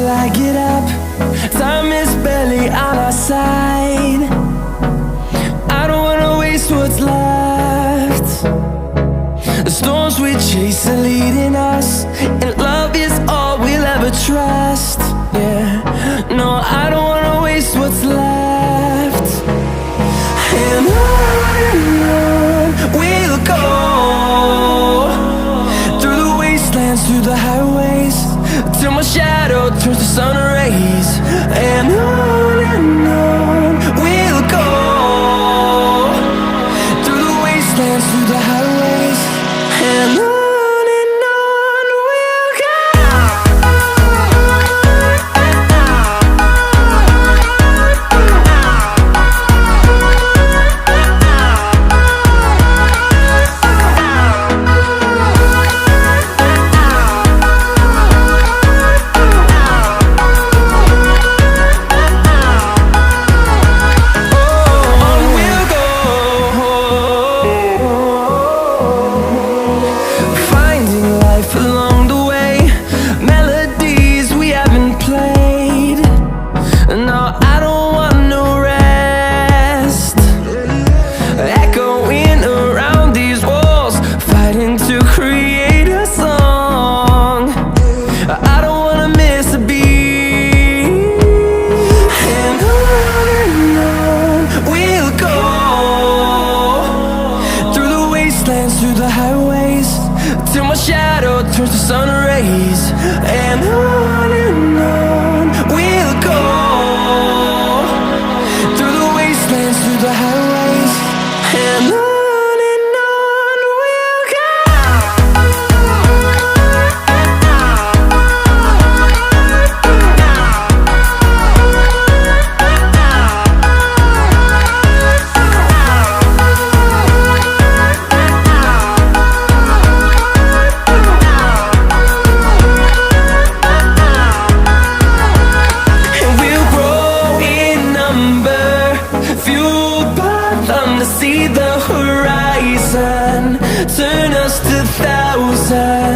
till I get up. Time is barely on our side. I don't wanna waste what's left. The storms we chase are leading us, and love is all we'll ever trust. Yeah, no, I don't wanna waste what's left. And on we'll go, through the wastelands, through the highways, till my shadow turns to sun rays. And on we'll go, through the wastelands, through the highways, and on. Along the way, melodies we haven't played. No, I don't want no rest. Echoing around these walls, fighting to create a song. I don't wanna miss a beat. And on we'll go, through the wastelands, through the highways, till my shadow turns to sun rays. And on we'll go, through the wastelands, through the highways, and on. See the horizon, turn us to thousands.